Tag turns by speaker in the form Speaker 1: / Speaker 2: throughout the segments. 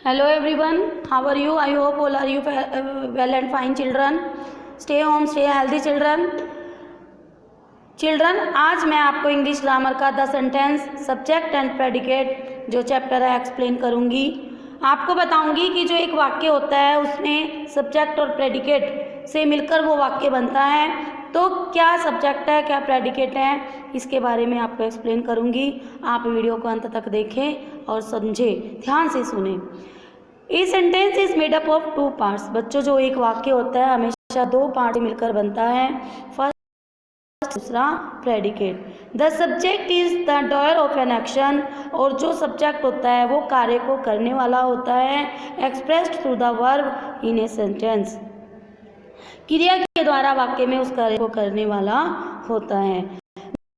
Speaker 1: Hello everyone, how are you? I hope all are you well and fine children. Stay home, stay healthy children. Children, आज मैं आपको English grammar का the sentence subject and predicate जो chapter है explain करूंगी। आपको बताऊंगी कि जो एक वाक्य होता है उसमें सब्जेक्ट और प्रेडिकेट से मिलकर वो वाक्य बनता है, तो क्या सब्जेक्ट है क्या प्रेडिकेट है इसके बारे में आपको एक्सप्लेन करूंगी। आप वीडियो को अंत तक देखें और समझें, ध्यान से सुने। A sentence is made up of 2 parts. बच्चों, जो एक वाक्य होता है हमेशा 2 पार्ट मिलकर बनता है। फर्स्ट, दूसरा predicate. The subject is the doer of an action, और जो सब्जेक्ट होता है वो कार्य को करने वाला होता है। Expressed through the verb in a sentence, क्रिया के द्वारा वाक्य में उस कार्य को करने वाला होता है।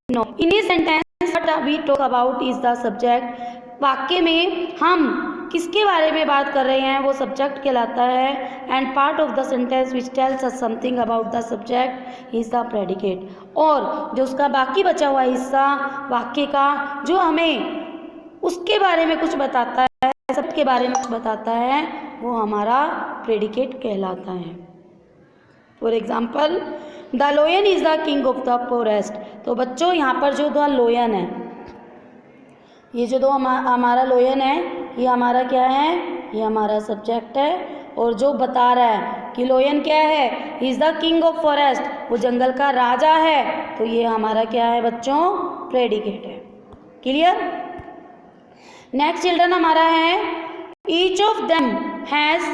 Speaker 1: In a sentence what we talk about is the subject. वाक्य में हम किसके बारे में बात कर रहे हैं वो सब्जेक्ट कहलाता है। And part of the sentence which tells us something about the subject is the predicate, और जो उसका बाकी बचा हुआ हिस्सा वाक्य का जो हमें उसके बारे में कुछ बताता है, सबके बारे में कुछ बताता है, वो हमारा प्रेडिकेट कहलाता है। For example, the लोयन is the king of the forest. तो बच्चों, यहाँ पर जो द लोयन है, ये जो हमारा लोयन है, ये हमारा क्या है, ये हमारा सब्जेक्ट है। और जो बता रहा है कि लोयन क्या है, is the king of forest, वो जंगल का राजा है, तो ये हमारा क्या है बच्चों, प्रेडिकेट है। क्लियर। नेक्स्ट चिल्ड्रन हमारा है each of them has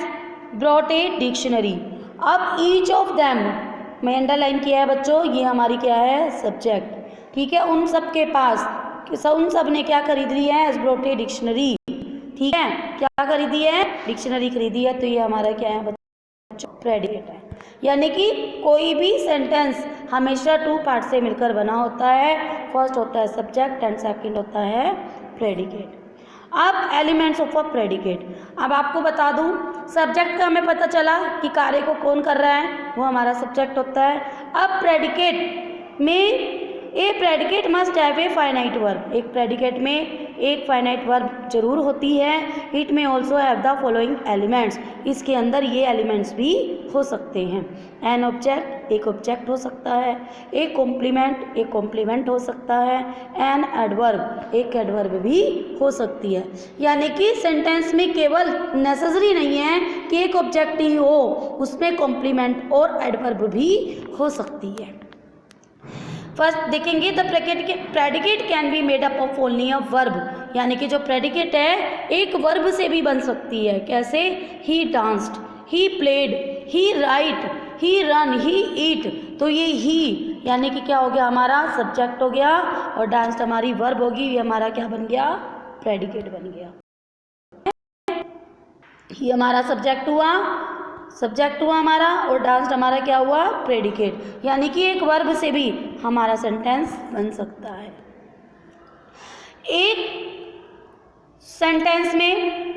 Speaker 1: brought a dictionary. अब ईच ऑफ देम मैं अंडरलाइन किया है बच्चों, ये हमारी क्या है, सब्जेक्ट। ठीक है, उन सब के पास, उन सब ने क्या खरीद ली है, हैज ब्रॉट ए डिक्शनरी। ठीक है, क्या खरीदी है, डिक्शनरी खरीदी है, तो ये हमारा क्या है बच्चों, प्रेडिकेट है। यानी कि कोई भी सेंटेंस हमेशा 2 पार्ट से मिलकर बना होता है। फर्स्ट होता है सब्जेक्ट एंड सेकंड होता है प्रेडिकेट। अब एलिमेंट्स ऑफ अ प्रेडिकेट, अब आपको बता दूं, सब्जेक्ट का हमें पता चला कि कार्य को कौन कर रहा है, वो हमारा सब्जेक्ट होता है। अब प्रेडिकेट में a predicate must have a finite verb, एक प्रेडिकेट में एक फाइनाइट वर्ब जरूर होती है। It may also have the following elements, इसके अंदर ये एलिमेंट्स भी हो सकते हैं। एन ऑब्जेक्ट, एक ऑब्जेक्ट हो सकता है। एक कॉम्प्लीमेंट, एक कॉम्प्लीमेंट हो सकता है। एन एडवर्ब, एक एडवर्ब भी हो सकती है। यानी कि सेंटेंस में केवल नेसेसरी नहीं है कि एक ऑब्जेक्ट ही हो, उसमें कॉम्प्लीमेंट और एडवर्ब भी हो सकती है। फर्स्ट देखेंगे, the predicate can be made up of only a verb, यानी कि जो प्रेडिकेट है एक वर्ब से भी बन सकती है। कैसे, he danced, he played, he write, he run, he eat. तो ये ही यानी कि क्या हो गया, हमारा सब्जेक्ट हो गया, और डांस्ड हमारी वर्ब होगी, ये हमारा क्या बन गया, प्रेडिकेट बन गया। ही हमारा सब्जेक्ट हुआ, हमारा, और डांस्ड हमारा क्या हुआ, प्रेडिकेट। यानी कि एक वर्ब से भी हमारा सेंटेंस बन सकता है। एक सेंटेंस में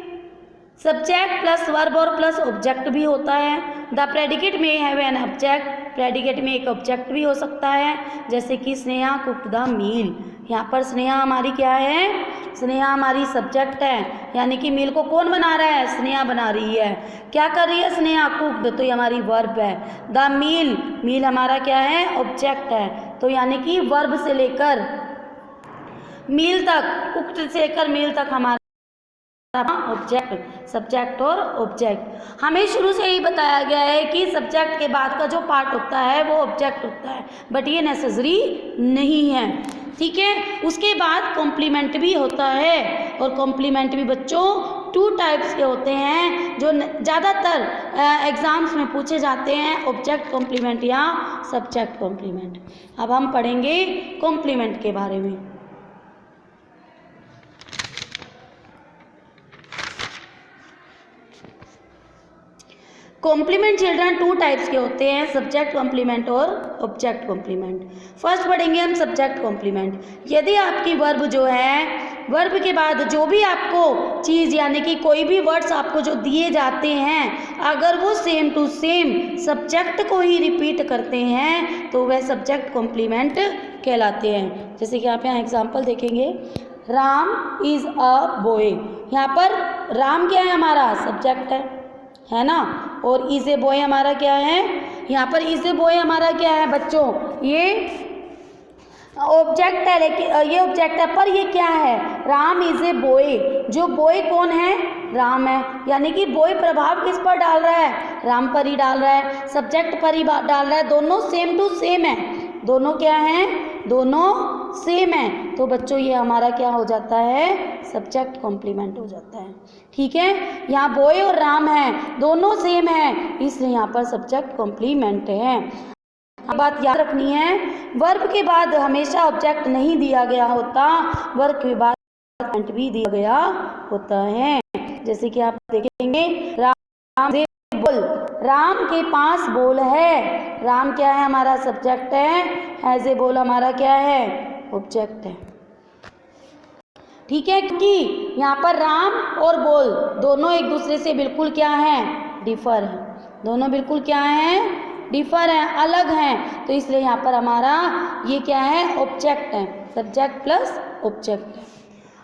Speaker 1: सब्जेक्ट प्लस वर्ब और प्लस ऑब्जेक्ट भी होता है। द प्रेडिकेट में हैव एन ऑब्जेक्ट, प्रेडिकेट में एक ऑब्जेक्ट भी हो सकता है, जैसे कि स्नेहा कुक्ड द मील। यहाँ पर स्नेहा हमारी क्या है, स्नेहा हमारी सब्जेक्ट है, यानी कि मील को कौन बना रहा है, स्नेहा बना रही है। क्या कर रही है स्नेहा, कुक्ड, तो ये हमारी वर्ब है। द मील, मील हमारा क्या है, ऑब्जेक्ट है। तो यानी कि वर्ब से लेकर मील तक, कुक्ड से लेकर मील तक हमारा ऑब्जेक्ट, सब्जेक्ट और ऑब्जेक्ट। हमें शुरू से ही बताया गया है कि सब्जेक्ट के बाद का जो पार्ट होता है वो ऑब्जेक्ट होता है, बट ये नेसेसरी नहीं है। ठीक है, उसके बाद कॉम्प्लीमेंट भी होता है, और कॉम्प्लीमेंट भी बच्चों 2 टाइप्स के होते हैं जो ज़्यादातर एग्जाम्स में पूछे जाते हैं, ऑब्जेक्ट कॉम्प्लीमेंट या सब्जेक्ट कॉम्प्लीमेंट। अब हम पढ़ेंगे कॉम्प्लीमेंट के बारे में। कॉम्प्लीमेंट चिल्ड्रन 2 टाइप्स के होते हैं, सब्जेक्ट कॉम्प्लीमेंट और ऑब्जेक्ट कॉम्प्लीमेंट। फर्स्ट पढ़ेंगे हम सब्जेक्ट कॉम्प्लीमेंट। यदि आपकी वर्ब जो है, वर्ब के बाद जो भी आपको चीज़ यानी कि कोई भी वर्ड्स आपको जो दिए जाते हैं, अगर वो सेम टू सेम सब्जेक्ट को ही रिपीट करते हैं तो वह सब्जेक्ट कॉम्प्लीमेंट कहलाते हैं। जैसे कि आप यहाँ एग्जाम्पल देखेंगे, राम इज़ अ बॉय, यहाँ पर राम क्या है हमारा सब्जेक्ट है ना, और इज ए बॉय हमारा क्या है, यहाँ पर इज ए बॉय हमारा क्या है बच्चों, ये ऑब्जेक्ट है, लेकिन ये ऑब्जेक्ट है पर ये क्या है, राम इज ए बॉय। जो बॉय कौन है, राम है, यानी कि बॉय प्रभाव किस पर डाल रहा है, राम पर ही डाल रहा है, सब्जेक्ट पर ही डाल रहा है, दोनों सेम टू सेम है, दोनों क्या हैं, दोनों सेम है। तो बच्चों ये हमारा क्या हो जाता है, सब्जेक्ट कॉम्प्लीमेंट हो जाता है। ठीक है, यहाँ बॉय और राम है, दोनों सेम है, इसलिए यहाँ पर सब्जेक्ट कॉम्प्लीमेंट है। अब बात याद रखनी है, वर्ब के बाद हमेशा ऑब्जेक्ट नहीं दिया गया होता, वर्ब के बाद ऑब्जेक्ट भी दिया गया होता है। जैसे कि आप देखेंगे, राम से बोल, राम के पास बोल है, राम क्या है हमारा सब्जेक्ट है, एज ए बोल हमारा क्या है, ऑब्जेक्ट है। ठीक है, क्योंकि यहाँ पर राम और बोल दोनों एक दूसरे से बिल्कुल क्या है, डिफर है, दोनों बिल्कुल क्या है, डिफर है, अलग हैं, तो इसलिए यहाँ पर हमारा ये क्या है, ऑब्जेक्ट है, सब्जेक्ट प्लस ऑब्जेक्ट है,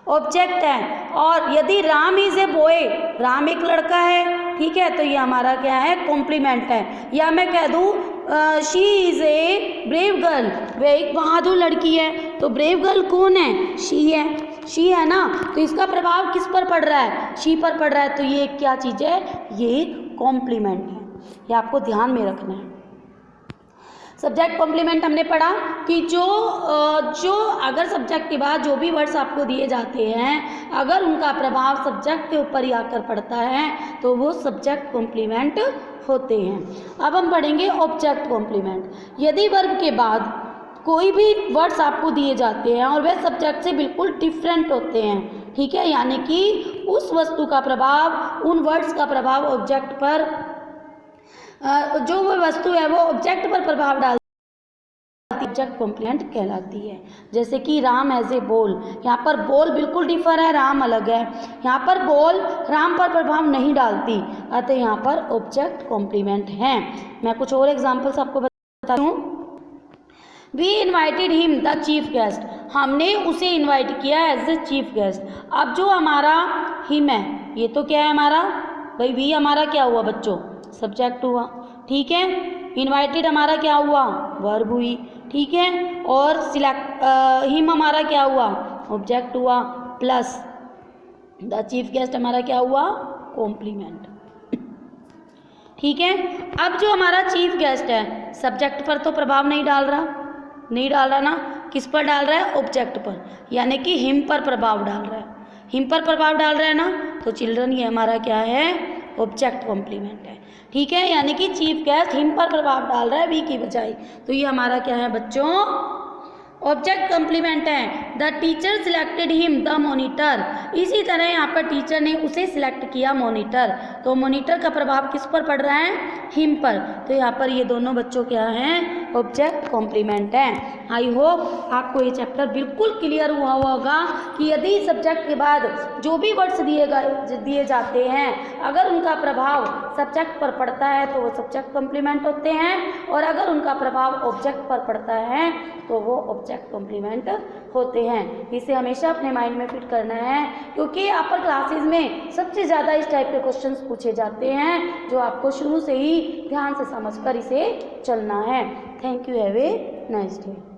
Speaker 1: ऑब्जेक्ट है। और यदि Ram is a boy, Ram एक लड़का है, ठीक है, तो ये हमारा क्या है, कॉम्प्लीमेंट है। या मैं कह दूँ she is a brave girl, वह एक बहादुर लड़की है, तो ब्रेव गर्ल कौन है, शी है, शी है ना, तो इसका प्रभाव किस पर पड़ रहा है, शी पर पड़ रहा है, तो ये क्या चीज़ है, ये कॉम्प्लीमेंट है, ये आपको ध्यान में रखना है। सब्जेक्ट कॉम्प्लीमेंट हमने पढ़ा कि जो अगर सब्जेक्ट के बाद जो भी वर्ड्स आपको दिए जाते हैं, अगर उनका प्रभाव सब्जेक्ट के ऊपर ही आकर पड़ता है तो वो सब्जेक्ट कॉम्प्लीमेंट होते हैं। अब हम पढ़ेंगे ऑब्जेक्ट कॉम्प्लीमेंट। यदि वर्ब के बाद कोई भी वर्ड्स आपको दिए जाते हैं और वह सब्जेक्ट से बिल्कुल डिफरेंट होते हैं, ठीक है, यानी कि उस वस्तु का प्रभाव, उन वर्ड्स का प्रभाव ऑब्जेक्ट पर, जो वो वस्तु है वो ऑब्जेक्ट पर प्रभाव डालती है, ऑब्जेक्ट कॉम्प्लीमेंट कहलाती है। जैसे कि राम एज ए बोल, यहाँ पर बोल बिल्कुल डिफर है, राम अलग है, यहाँ पर बोल राम पर प्रभाव नहीं डालती, अतः यहाँ पर ऑब्जेक्ट कॉम्प्लीमेंट है। मैं कुछ और एग्जाम्पल्स आपको बता दूँ। We invited him the chief guest, हमने उसे इन्वाइट किया एज ए चीफ गेस्ट। अब जो हमारा हिम है, ये तो क्या है हमारा भाई, वी हमारा क्या हुआ बच्चों, सब्जेक्ट हुआ, ठीक है, इन्वाइटेड हमारा क्या हुआ, वर्ब हुई, ठीक है, और हिम हमारा क्या हुआ, ऑब्जेक्ट हुआ, प्लस द चीफ गेस्ट हमारा क्या हुआ, कॉम्प्लीमेंट। ठीक है, अब जो हमारा चीफ गेस्ट है, सब्जेक्ट पर तो प्रभाव नहीं डाल रहा ना, किस पर डाल रहा है, ऑब्जेक्ट पर, यानी कि हिम पर प्रभाव डाल रहा है, हिम पर प्रभाव डाल रहा है ना, तो चिल्ड्रन ये हमारा क्या है, ऑब्जेक्ट कॉम्प्लीमेंट है। ठीक है, यानी कि चीफ गेस्ट हिम पर प्रभाव डाल रहा है वी की बजाय, तो ये हमारा क्या है बच्चों, ऑब्जेक्ट कॉम्प्लीमेंट है। The teacher selected him the monitor, इसी तरह यहाँ पर टीचर ने उसे सिलेक्ट किया मॉनिटर, तो मॉनिटर का प्रभाव किस पर पड़ रहा है, हिम पर, तो यहाँ पर ये दोनों बच्चों क्या हैं, ऑब्जेक्ट कॉम्प्लीमेंट हैं। आई होप आपको ये चैप्टर बिल्कुल क्लियर हुआ होगा कि यदि सब्जेक्ट के बाद जो भी वर्ड्स दिए जाते हैं, अगर उनका प्रभाव सब्जेक्ट पर पड़ता है तो वो सब्जेक्ट कॉम्प्लीमेंट होते हैं, और अगर उनका प्रभाव ऑब्जेक्ट पर पड़ता है तो वो ऑब्जेक्ट कॉम्प्लीमेंट होते हैं। इसे हमेशा अपने माइंड में फिट करना है, क्योंकि अपर क्लासेस में सबसे ज़्यादा इस टाइप के क्वेश्चंस पूछे जाते हैं, जो आपको शुरू से ही ध्यान से समझकर इसे चलना है। Thank you, have a nice day.